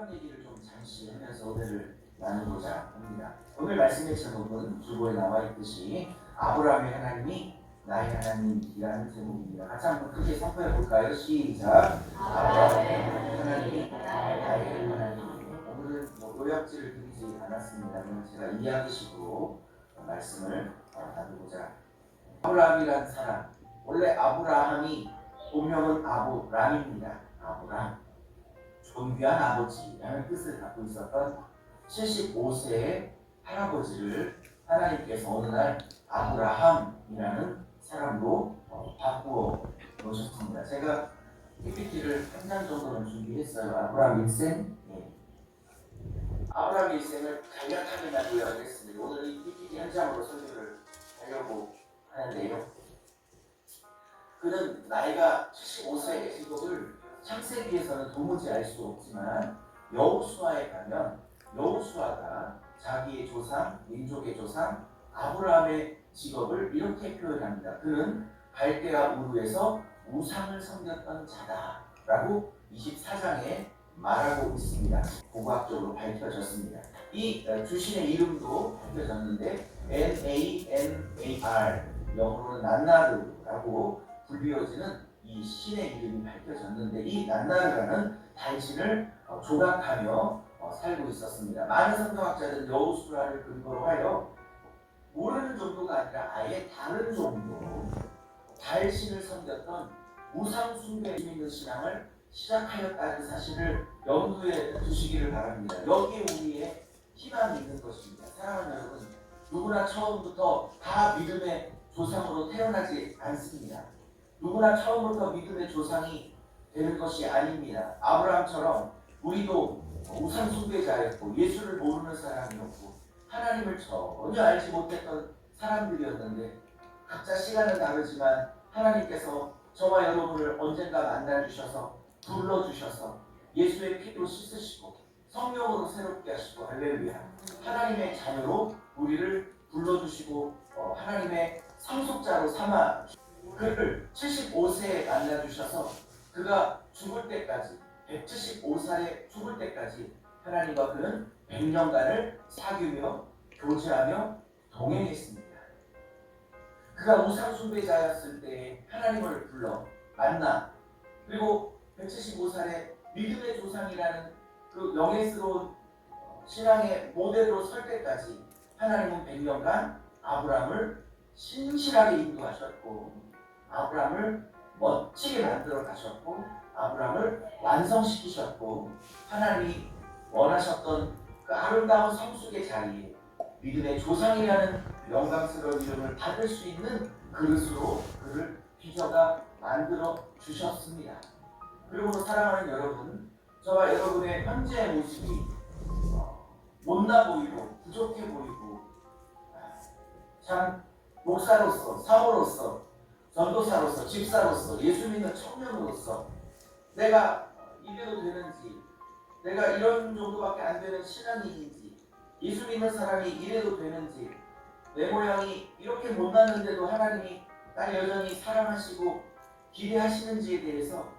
아브라함 얘기를 좀 잠시 하면서 오늘을 나누고자 합니다. 오늘 말씀의 제목은 주보에 나와 있듯이 아브라함의 하나님이 나의 하나님이라는 제목입니다. 같이 한번 크게 선포해 볼까요? 시작. 아브라함의 하나님이 나의 하나님이에요. 오늘은 요약지를 드리지 않았습니다만 제가 이야기식으로 말씀을 나누고자. 아브라함이라는 사람, 원래 아브라함이 본명은 아브람입니다. 아브람, 존귀한 아버지라는 뜻을 갖고 있었던 75세의 할아버지를 하나님께서 어느 날 아브라함이라는 사람으로 바꾸어 놓으셨습니다. 제가 PPT를 한 장 정도는 준비했어요. 아브라함 일생. 아브라함 일생을 간략하게만 요약했습니다. 오늘 이 PPT 한 장으로 설명을 하려고 하는데요. 그는 나이가 75세의 직업을 창세기에서는 도무지 알 수 없지만 여호수아에 가면 여호수아가 자기의 조상, 민족의 조상 아브라함의 직업을 이렇게 표현합니다. 그는 갈대아 우르에서 우상을 섬겼던 자다라고 24장에 말하고 있습니다. 고고학적으로 밝혀졌습니다. 이 주신의 이름도 밝혀졌는데 NANAR, 영어로는 난나르라고 불리워지는 이 신의 이름이 밝혀졌는데 이 난나르라는 단신을 조각하며 살고 있었습니다. 많은 성경학자들은 여호수아를 근거로 하여 모르는 정도가 아니라 아예 다른 정도로 달신을 섬겼던 우상 숭배에 있는 신앙을 시작하였다는 사실을 염두에 두시기를 바랍니다. 여기에 우리의 희망이 있는 것입니다. 사랑하는 여러분, 누구나 처음부터 다 믿음의 조상으로 태어나지 않습니다. 누구나 처음부터 믿음의 조상이 되는 것이 아닙니다. 아브라함처럼 우리도 우상 숭배자였고 예수를 모르는 사람이었고 하나님을 전혀 알지 못했던 사람들이었는데 각자 시간은 다르지만 하나님께서 저와 여러분을 언젠가 만나주셔서 불러주셔서 예수의 피로 씻으시고 성령으로 새롭게 하시고 할렐루야, 하나님의 자녀로 우리를 불러주시고 하나님의 상속자로 삼아 그를 75세에 만나주셔서 그가 죽을 때까지 175살에 죽을 때까지 하나님과 그는 100년간을 사귀며 교제하며 동행했습니다. 그가 우상 숭배자였을 때 하나님을 불러 만나 그리고 175살에 믿음의 조상이라는 그 영예스러운 신앙의 모델로 설 때까지 하나님은 100년간 아브라함을 신실하게 인도하셨고 아브라함을 멋지게 만들어 가셨고 아브라함을 완성시키셨고 하나님이 원하셨던 그 아름다운 성숙의 자리에 믿음의 조상이라는 영광스러운 이름을 받을 수 있는 그릇으로 그를 빚어가 만들어 주셨습니다. 그리고 사랑하는 여러분, 저와 여러분의 현재의 모습이 못나 보이고 부족해 보이고 참 목사로서, 사모로서, 전도사로서, 집사로서, 예수 믿는 청년으로서 내가 이래도 되는지, 내가 이런 정도밖에 안 되는 신앙인인지, 예수 믿는 사람이 이래도 되는지, 내 모양이 이렇게 못났는데도 하나님이 날 여전히 사랑하시고 기대하시는지에 대해서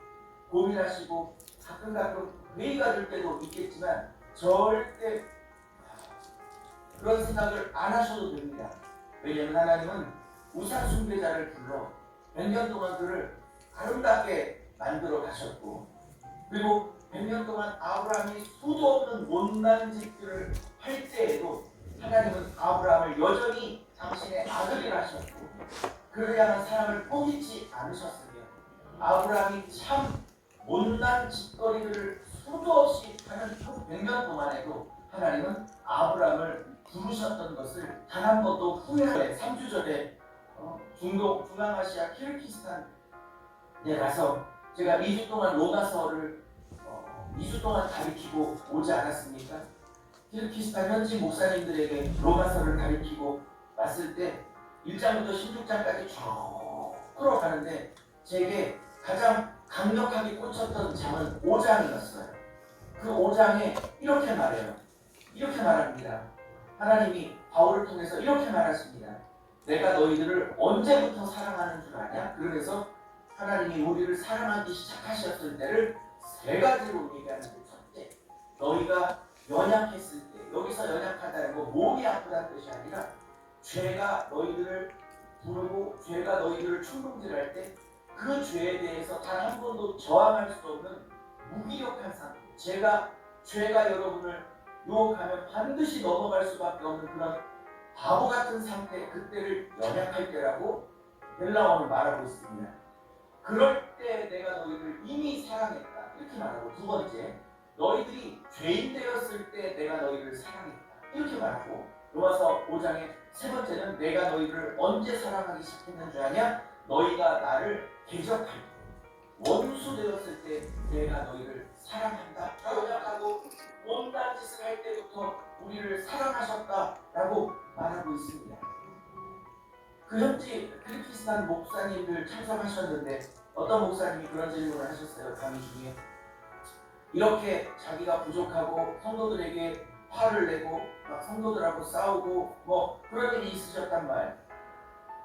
고민하시고 가끔 회의가 될 때도 있겠지만 절대 그런 생각을 안 하셔도 됩니다. 왜냐하면 하나님은 우상 숭배자를 불러 100년 동안 그를 아름답게 만들어 가셨고 그리고 100년 동안 아브라함이 수도 없는 못난 짓들을 할 때에도 하나님은 아브라함을 여전히 당신의 아들이라 하셨고 그를 향한 사랑을 포기치 않으셨으며 아브라함이 참 못난 짓거리를 수도 없이 하는 100년 동안에도 하나님은 아브라함을 부르셨던 것을 단 한 번도 후회하지 3주 전에 중동, 중앙아시아, 키르기스탄에 가서 제가 2주 동안 로마서를 2주 동안 가르치고 오지 않았습니까? 키르기스탄 현지 목사님들에게 로마서를 가르치고 왔을 때 1장부터 16장까지 쭉 풀어가는데 제게 가장 강력하게 꽂혔던 장은 5장이었어요. 그 5장에 이렇게 말해요. 이렇게 말합니다. 하나님이 바울을 통해서 이렇게 말하십니다. 내가 너희들을 언제부터 사랑하는 줄 아냐? 그러면서 하나님이 우리를 사랑하기 시작하셨을 때를 세 가지로 얘기하는데 첫째, 너희가 연약했을 때, 여기서 연약하다는 건 몸이 아프다는 뜻이 아니라 죄가 너희들을 부르고 죄가 너희들을 충동질할 때 그 죄에 대해서 단 한 번도 저항할 수 없는 무기력한 상태, 죄가 여러분을 유혹하면 반드시 넘어갈 수밖에 없는 그런 바보 같은 상태, 그때를 연약할 때라고 벨라원은 말하고 있습니다. 그럴 때 내가 너희를 이미 사랑했다, 이렇게 말하고, 두 번째, 너희들이 죄인 되었을 때 내가 너희를 사랑했다, 이렇게 말하고, 로마서 5장의 세 번째는 내가 너희를 언제 사랑하기 시작했는 줄 아냐? 너희가 나를 대적할 때, 원수 되었을 때 내가 너희를 사랑한다, 연약하고 못난 짓을 할 때부터 우리를 사랑하셨다라고 말하고 있습니다. 그 현지 크리스찬 목사님들 참석하셨는데 어떤 목사님이 그런 질문을 하셨어요. 강의 중에 이렇게 자기가 부족하고 성도들에게 화를 내고 막 성도들하고 싸우고 뭐 그런 일이 있으셨단 말.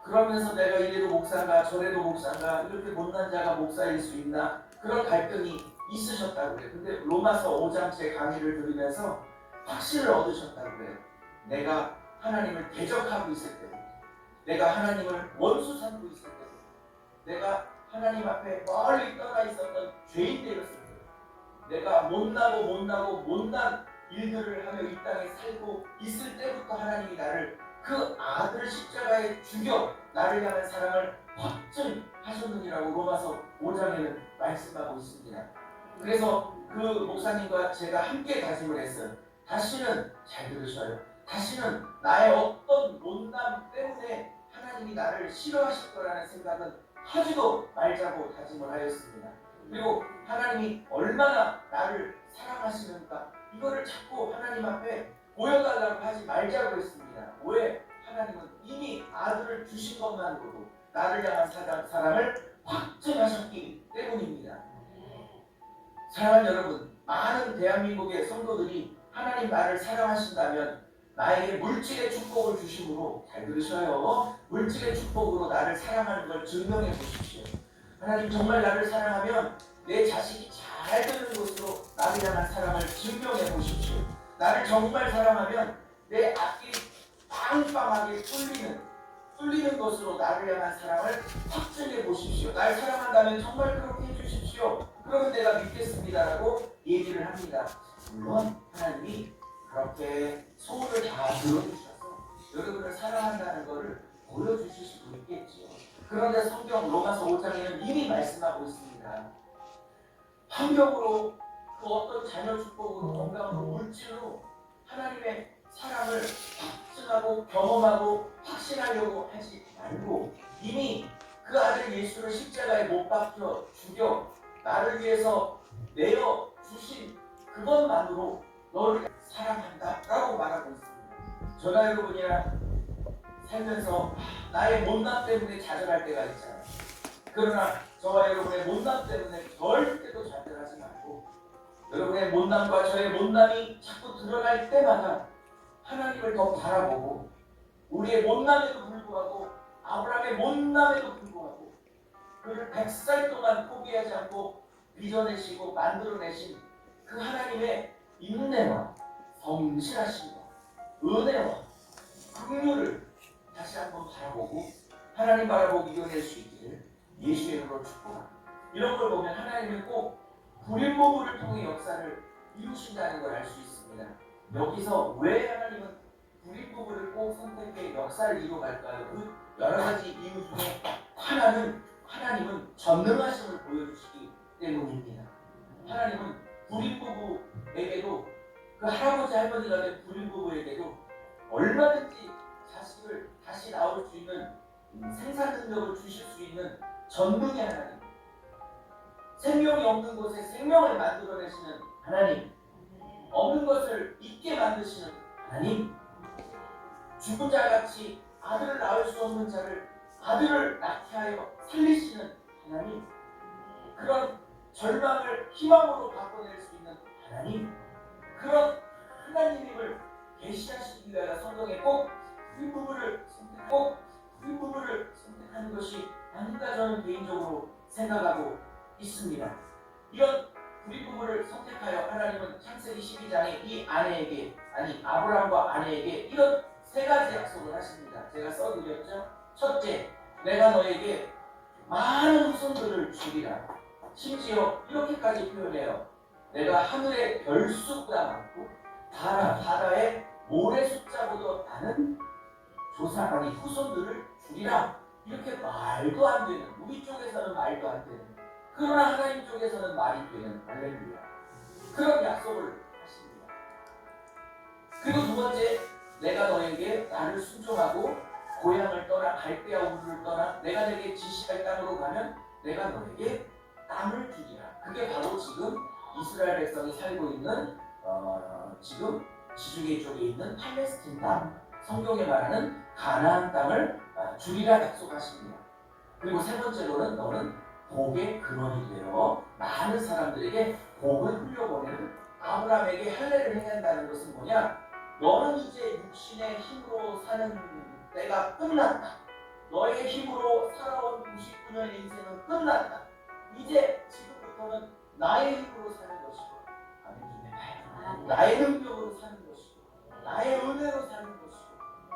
그러면서 내가 이래도 목사인가 저래도 목사인가 이렇게 못난 자가 목사일 수 있나, 그런 갈등이 있으셨다고 그래요. 근데 로마서 5장째 강의를 들으면서 확신을 얻으셨다고 그래요. 내가 하나님을 대적하고 있을 때, 내가 하나님을 원수 삼고 있을 때, 내가 하나님 앞에 멀리 떠나 있었던 죄인 되었을 때, 내가 못난 일들을 하며 이 땅에 살고 있을 때부터 하나님이 나를 그 아들 십자가에 죽여 나를 향한 사랑을 확증하셨느니라고 로마서 5장에는 말씀하고 있습니다. 그래서 그 목사님과 제가 함께 다짐을 했어요. 다시는, 잘 들으셔요, 다시는 나의 어떤 못남 때문에 하나님이 나를 싫어하실 거라는 생각은 하지도 말자고 다짐을 하였습니다. 그리고 하나님이 얼마나 나를 사랑하시는가, 이거를 자꾸 하나님 앞에 보여달라고 하지 말자고 했습니다. 왜? 하나님은 이미 아들을 주신 것만으로도 나를 향한 사랑을 확증하셨기 때문입니다. 사랑하는 여러분, 많은 대한민국의 성도들이 하나님 나를 사랑하신다면 나에게 물질의 축복을 주심으로, 잘 들으셔요, 물질의 축복으로 나를 사랑하는 걸 증명해 보십시오. 하나님 정말 나를 사랑하면 내 자식이 잘 되는 것으로 나를 향한 사랑을 증명해 보십시오. 나를 정말 사랑하면 내 앞길이 빵빵하게 뚫리는 것으로 나를 향한 사랑을 확증해 보십시오. 날 사랑한다면 정말 그렇게 해주십시오. 그러면 내가 믿겠습니다라고 얘기를 합니다. 물론 하나님이 그렇게 소원을 다 들어주셔서 여러분을 사랑한다는 것을 보여주실 수도 있겠죠. 그런데 성경 로마서 5장에는 이미 말씀하고 있습니다. 환경으로, 그 어떤 자녀 축복으로, 건강으로, 물질로 하나님의 사랑을 확증하고 경험하고 확신하려고 하지 말고 이미 그 아들 예수를 십자가에 못 박혀 죽여 나를 위해서 내어 주신 그것만으로 너를 사랑한다 라고 말하고 있습니다. 저나 여러분이야 살면서 나의 못남 때문에 좌절할 때가 있잖아요. 그러나 저와 여러분의 못남 때문에 절대로 좌절하지 말고, 여러분의 못남과 저의 못남이 자꾸 드러날 때마다 하나님을 더 바라보고, 우리의 못남에도 불구하고, 아브라함의 못남에도 불구하고 그를 100살 동안 포기하지 않고 빚어내시고 만들어내신 그 하나님의 인내와 성실하심과 은혜와 긍휼을 다시 한번 바라보고 하나님 바라보고 이겨낼 수 있기를 예수의 이름으로 축복합니다. 이런 걸 보면 하나님은 꼭 불임 부부를 통해 역사를 이루신다는 걸 알 수 있습니다. 여기서 왜 하나님은 불임 부부를 꼭 선택해 역사를 이루어갈까요? 그 여러 가지 이유 중에 하나님은 전능하심을 보여주시기 때문입니다. 하나님은 불임 부부에게도, 그 할아버지 할머니가 된 불임 부부에게도 얼마든지 자식을 다시 낳을 수 있는 생산 능력을 주실 수 있는 전능의 하나님, 생명이 없는 곳에 생명을 만들어내시는 하나님, 없는 것을 있게 만드시는 하나님, 죽은 자같이 아들을 낳을 수 없는 자를 아들을 낳게 하여 살리시는 하나님, 그런 절망을 희망으로 바꿔낼 수 있는 하나님, 그런 하나님임을 계시하시기 위하여 성경에 꼭 그 부부를 선택하는 것이 아닌가 저는 개인적으로 생각하고 있습니다. 이런 우리 부부를 선택하여 하나님은 창세기 12장에 이 아내에게, 아니 아브라함과 아내에게 이런 세 가지 약속을 하십니다. 제가 써드렸죠. 첫째, 내가 너에게 많은 후손들을 주리라. 심지어 이렇게까지 표현해요. 내가 하늘의 별 숫보다 많고 바다의 모래 숫자보다 많은 조상아니 후손들을 주리라. 이렇게 말도 안 되는, 우리 쪽에서는 말도 안 되는, 그러나 하나님 쪽에서는 말이 되는, 할렐루야, 그런 약속을 하십니다. 그리고 두 번째, 내가 너에게 나를 순종하고 고향을 떠나 갈대아 우르를 떠나 내가 내게 지시할 땅으로 가면 내가 너에게 땅을 주리라. 그게 바로 지금 이스라엘 백성이 살고 있는 지금 지중해 쪽에 있는 팔레스틴 땅, 성경에 말하는 가나안 땅을 주리라 약속하십니다. 그리고 세 번째로는 너는 복의 근원이 되어 많은 사람들에게 복을 흘려보내는, 아브라함에게 할례를 행한다는 것은 뭐냐? 너는 이제 육신의 힘으로 사는 때가 끝났다. 너의 힘으로 살아온 99년의 인생은 끝났다. 이제 지금부터는 나의 힘으로 사는 것이고, 나의 능력으로 사는 것이고, 나의 은혜로 사는 것이고,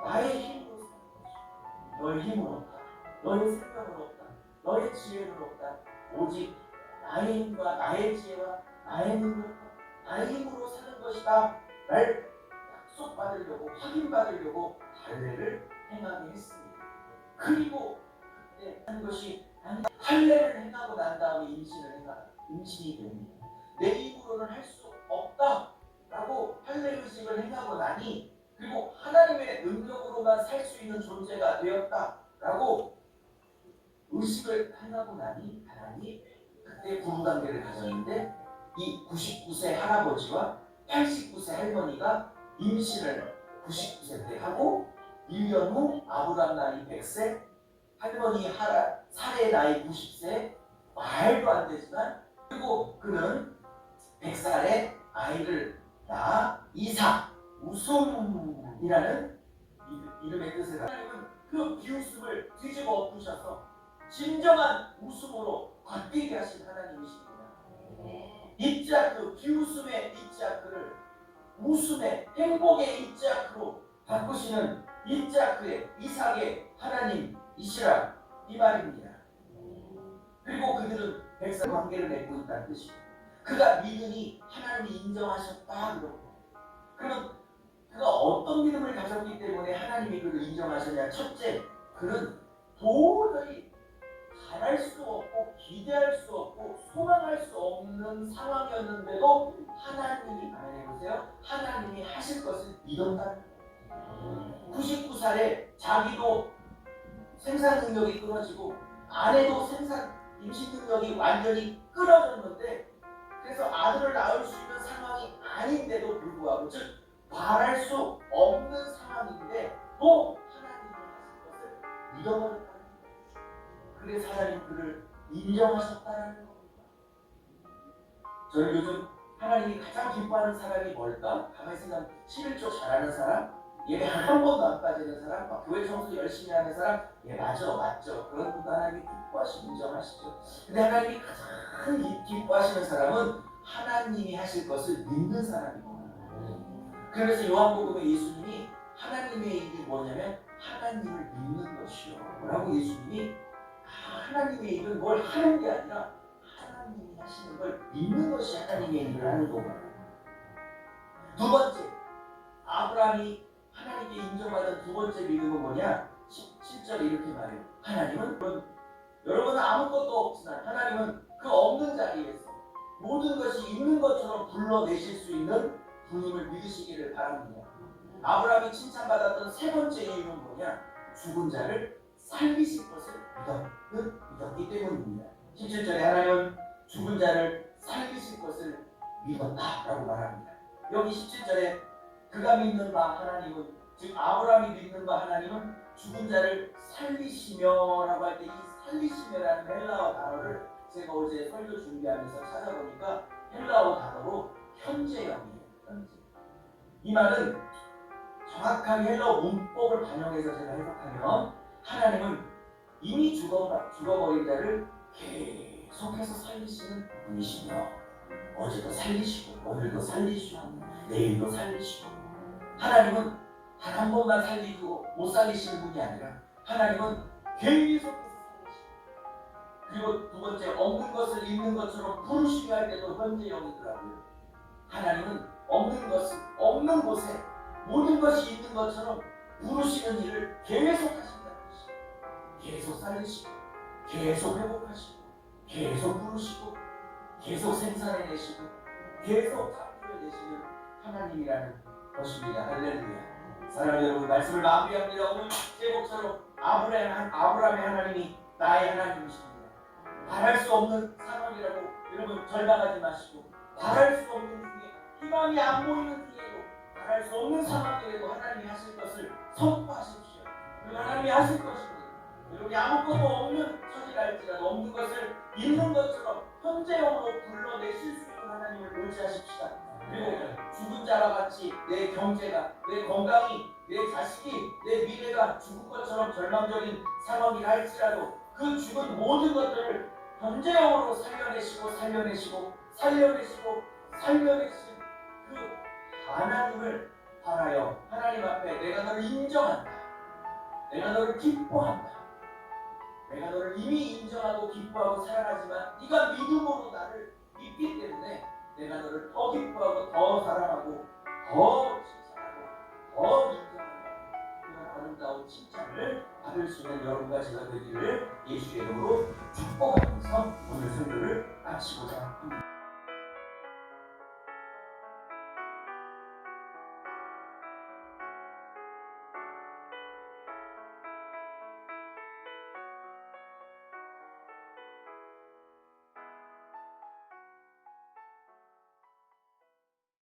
나의 힘으로 사는 것이고, 너의 힘은 없다. 너의 생명은 없다. 너의 지혜는 없다. 오직 나의 힘과 나의 지혜와 나의 능력과 나의 힘으로 사는 것이다. 날 약속받으려고, 확인받으려고 할례를 행하게 했습니다. 그리고 그때 하는 것이 할례를 행하고 난 다음에 임신이 됩니다. 내 힘으로는 할 수 없다라고 할례 의식을 행하고 나니, 그리고 하나님의 능력으로만 살 수 있는 존재가 되었다라고 의식을 행하고 나니, 하나님이 그때 부부관계를 가졌는데, 이 99세 할아버지와 89세 할머니가 임신을 99세 때 하고, 1년 후 아브라함 나이 100세, 할머니 사레의 나이 90세, 말도 안 되지만, 그리고 그는 100살에 아이를 낳아 이삭, 웃음이라는 이름의 뜻을 가지고, 하나님은 그 비웃음을 뒤집어 엎으셔서 진정한 웃음으로 바뀌게 하신 하나님이십니다. 이자크, 비웃음의 이자크를 웃음의, 행복의 이자크로 바꾸시는 이자크의, 이삭의 하나님이시라, 이 말입니다. 그리고 그들은 100살 관계를 맺고 있다는 뜻이고, 그가 믿으니 하나님이 인정하셨다 그러고, 그러면 그가 어떤 믿음을 가졌기 때문에 하나님이 그를 인정하셨냐? 첫째, 그는 도저히 바랄 수 없고 기대할 수 없고 소망할 수 없는 상황이었는데도 하나님이, 해보세요, 하나님이 하실 것을 믿었다는 거예요. 99살에 자기도 생산 능력이 끊어지고 아내도 임신 능력이 완전히 끊어졌는데, 그래서 아들을 낳을 수 있는 상황이 아닌데도 불구하고, 즉 바랄 수 없는 상황인데 또 하나님이 하실 것을 믿어버렸다는 거예요. 그래서 하나님 그를 인정하셨다는 겁니다. 저는 요즘 하나님이 가장 기뻐하는 사람이 뭘까? 가만히 생각하면 11조 잘하는 사람, 예배 한 번도 안 빠지는 사람, 막 교회 청소 열심히 하는 사람, 예 맞죠. 그런 분도 하나님이 기뻐하시고 인정하시죠. 근데 하나님이 가장 기뻐하시는 사람은 하나님이 하실 것을 믿는 사람이구나. 그래서 요한복음에 예수님이 하나님의 일이 뭐냐면 하나님을 믿는 것이요 라고 예수님이, 하나님의 일은 뭘 하는 게 아니라 하나님이 하시는 걸 믿는 것이 하나님의 일을 하는 거구나. 두 번째, 아브라함이 하나님께 인정받은 두 번째 믿음은 뭐냐? 17절에 이렇게 말해요. 하나님은, 여러분은 아무것도 없지만 하나님은 그 없는 자리에서 모든 것이 있는 것처럼 불러내실 수 있는 분임을 믿으시기를 바랍니다. 아브라함이 칭찬받았던 세 번째 이유는 뭐냐? 죽은 자를 살리실 것을 믿었기 때문입니다. 17절에 하나님은 죽은 자를 살리실 것을 믿었다라고 말합니다. 여기 17절에 그가 믿는 바 하나님은, 즉 아브라함이 믿는 바 하나님은 죽은 자를 살리시며라고 할 때, 이 살리시며라는 헬라어 단어를 제가 어제 설교 준비하면서 찾아보니까 헬라어 단어로 현재형이에요. 현재. 이 말은 정확하게 헬라어 문법을 반영해서 제가 해석하면, 하나님은 이미 죽어버린 자를 계속해서 살리시는 분이시며, 어제도 살리시고 오늘도 살리시고 내일도 살리시고 하나님은 단 한 번만 살리고 못 살리시는 분이 아니라 하나님은 계속해서 살리시고 그리고 두 번째 없는 것을 있는 것처럼 부르시게 할 때도 현재형이더라고요. 하나님은 없는 것을 없는 곳에 모든 것이 있는 것처럼 부르시는 일을 계속 하신다는 것이죠. 계속 살리시고 계속 회복하시고 계속 부르시고 계속 생산해내시고 계속 창조해내시는 하나님이라는 것입니다. 할렐루야. 사랑하는 여러분, 말씀을 마무리합니다. 오늘 제목처럼 아브라함의 하나님이 나의 하나님이십니다. 바랄 수 없는 상황이라고 여러분 절망하지 마시고 바랄 수 없는 중에 희망이 안 보이는 중에도 바랄 수 없는 상황에도 하나님이 하실 것을 선포하십시오. 그리고 하나님이 하실 것입니다. 여러분이 아무것도 없는 처지랄지라도 없는 것을 있는 것처럼 현재형으로 불러내실 수 있는 하나님을 의지하십시다. 그리고 죽은 자와 같이 내 경제가, 내 건강이, 내 자식이, 내 미래가 죽은 것처럼 절망적인 상황이라 할지라도 그 죽은 모든 것들을 현재형으로 살려내신 그 하나님을 바라여 하나님 앞에 내가 너를 인정한다. 내가 너를 기뻐한다. 내가 너를 이미 인정하고 기뻐하고 사랑하지만 네가 믿음으로 나를 믿기 때문에 내가 너를 더 기뻐하고 더 사랑하고 더 칭찬하고 더 인정하고 그런 아름다운 칭찬을 받을 수 있는 여러분과 제가 되기를 예수의 이름으로